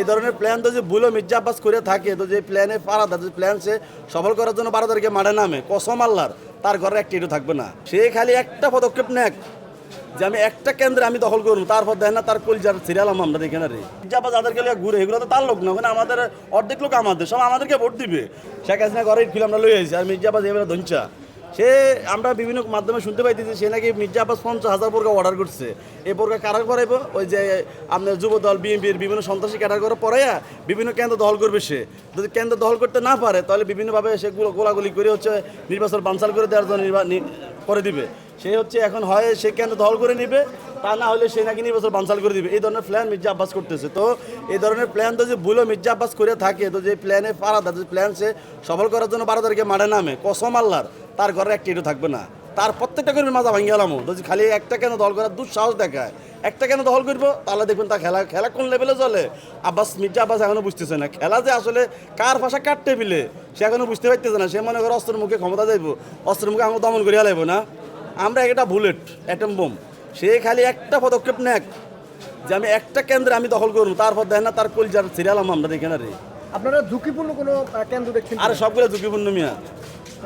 এই ধরনের প্ল্যান তো যে বুলো মির্জা আব্বাস করে থাকে, তো যে প্ল্যানে পারাদার যে প্ল্যান সে সফল করার জন্য 12 তারিখে মাঠে নামে, কসম আল্লাহর তার ঘরে একটা ইটও থাকবে না। সে খালি একটা পদক্ষেপ নেক যে আমি একটা কেন্দ্রে আমি দখল করবো, তারপর দেখেন না তার কলজার সিরিয়াল আমরা দেখে না রে। মির্জা আব্বাস যাদেরকে লিয়ে ঘুরে এগুলো তো তার লোক না, ওখানে আমাদের অর্ধেক লোক আমাদের, সব আমাদেরকে ভোট দিবে। শেখ হাসিনা ঘরে ইট ফিল আমরা লই আইছি, আর মির্জা আব্বাস এবারে ধঞ্চা। সে আমরা বিভিন্ন মাধ্যমে শুনতে পাইতেছি সে নাকি মির্জা আব্বাস 50,000 বোরকা অর্ডার করছে। এই বোরকা কারা করাইব? ওই যে আপনার যুব দল বিএনপির বিভিন্ন সন্ত্রাসী ক্যাডার করে পড়াইয়া বিভিন্ন কেন্দ্র দখল করবে। সে যদি কেন্দ্র দখল করতে না পারে তাহলে বিভিন্নভাবে সে গোলাগুলি করে হচ্ছে নির্বাচন বানচাল করে দেওয়ার জন্য করে দিবে। সে হচ্ছে এখন হয় সে কেন্দ্র দখল করে নিবে, তা না হলে সে নাকি নির্বাচন বানচাল করে দিবে। এই ধরনের প্ল্যান মির্জা আব্বাস করতেছে। তো এই ধরনের প্ল্যান তো যে বুলো মির্জা আব্বাস করে থাকে, তো যে প্ল্যানে পারাদার যে প্ল্যান সে সফল করার জন্য 12 তারিখে মাঠে নামে, কসম আল্লাহর তার ঘরে একটা ইটও থাকবে না। তার প্রত্যেকটা কর্মীর মাজা ভাঙিয়ে গেলামও যদি খালি একটা কেন দল করার দুঃসাহস দেখায়, একটা কেন দখল করবো, তাহলে দেখবেন তার খেলা কোন লেভেলে চলে। মির্জা আব্বাস এখনো বুঝতেছে না খেলা যে আসলে কার ভাষা কার টেবিলে, সে এখনো বুঝতে পারতেছে না। সে মনে করে অস্ত্রের মুখে ক্ষমতা যাইব, অস্ত্রের মুখে আমরা দমন করিয়া লাগবো না। আমরা একটা বুলেট অ্যাটম বোম, সে খালি একটা পদক্ষেপ নেক যে আমি একটা কেন্দ্রে আমি দখল করবো, তারপর দেখেন না তার কলজার সিরিয়াল আমরা দেখে না রে। আপনারা ঝুঁকিপূর্ণ কোনো কেন্দ্র দেখছেন? আরে সবগুলো ঝুঁকিপূর্ণ মিয়া।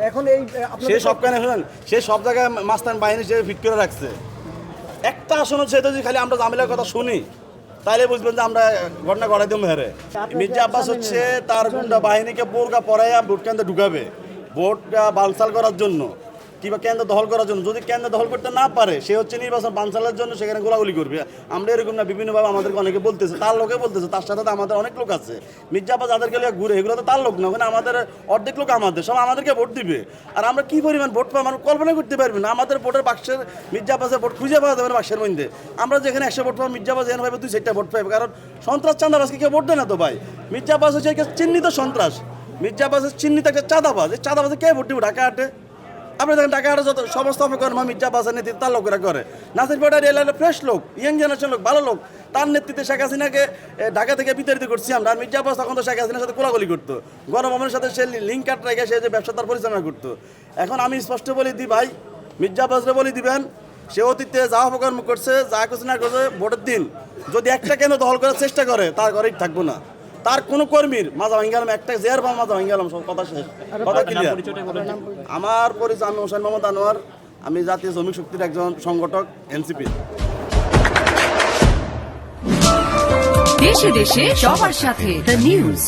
এখন এই সে সব কেন শুনেন, সে সব জায়গায় মাস্তান বাহিনী সে ফিট করে রাখছে। একটা আসন সে যদি খালি আমরা জামিলার কথা শুনি তাইলে বুঝবেন যে আমরা ঘটনা ঘটাই দেবো হেরে। মির্জা আব্বাস হচ্ছে তার গুন্ডা বাহিনীকে বোরকা পরাইয়া ভোট কেন্দ্রে ঢুকাবে, ভোটটা বানচাল করার জন্য কিংবা কেন্দ্র দখল করার জন্য। যদি কেন্দ্র দখল করতে না পারে সে হচ্ছে নির্বাচন বানচালের জন্য সেখানে গোলাগুলি করবে। আমরা এরকম না, বিভিন্নভাবে আমাদেরকে অনেকে বলতেছে, তার লোকে বলতেছে, তার সাথে আমাদের অনেক লোক আছে। মির্জা আব্বাস যাদেরকে লিয়ে ঘুরে এগুলো তো তার লোক না, ওখানে আমাদের অর্ধেক লোক আমাদের, সব আমাদেরকে ভোট দিবে। আর আমরা কি পরিমাণ ভোট পাবো আমরা কল্পনা করতে পারবি না। আমাদের ভোটের বাক্সের মির্জা আব্বাসের ভোট খুঁজে পাওয়া যাবে না বাক্সের মধ্যে। আমরা যেখানে 100 ভোট পাবো, মির্জা আব্বাস এখানে পাবে 2-4টা ভোট পাবে। কারণ সন্ত্রাস চাঁদাবাজকে কেউ ভোট দেয় না তো ভাই। মির্জা আব্বাস হচ্ছে চিহ্নিত সন্ত্রাস, মির্জা আব্বাসের চিহ্নিত একটা চাঁদাবাজ। এই চাঁদাবাজে কে ভোট দিব ঢাকা হাটে? আপনি দেখেন ঢাকা হাটে যত সমস্ত অপকর্ম মির্জা আব্বাসের নেতৃত্বে তার লোকেরা করে। নাসির পাউডারি এলাকার ফ্রেশ লোক, ইয়াং জেনারেশন লোক, ভালো লোক, তার নেতৃত্বে শেখ হাসিনাকে ঢাকা থেকে বিতাড়িত করছি আমরা। আর মির্জা আব্বাস তখন তো শেখ হাসিনার সাথে কোলাগুলি করতো, গণভবনের সাথে সে লিঙ্ক কাট রেখে সে যে ব্যবসা তার পরিচালনা করতো। এখন আমি স্পষ্ট বলে দিই ভাই, মির্জা আব্বাসরে বলে দিবেন সে অতীতে যা অপকর্ম করছে, যা কিছু না করছে, ভোটের দিন যদি একটা কেন্দ্র দখল করার চেষ্টা করে তার ঘরেই থাকবো না। তার কোনো কর্মীর মাজা ভাঙি গেলাম, একটা জেয়ার বা মাজা ভাঙি গেলাম, সব কথা শেষ, কথা ক্লিয়ার। আমার পরিচয় আমি হোসেন মোহাম্মদ আনোয়ার, আমি জাতীয় শ্রমিক শক্তির একজন সংগঠক, এনসিপি। দেশে দেশে সবার সাথে দ্য নিউজ।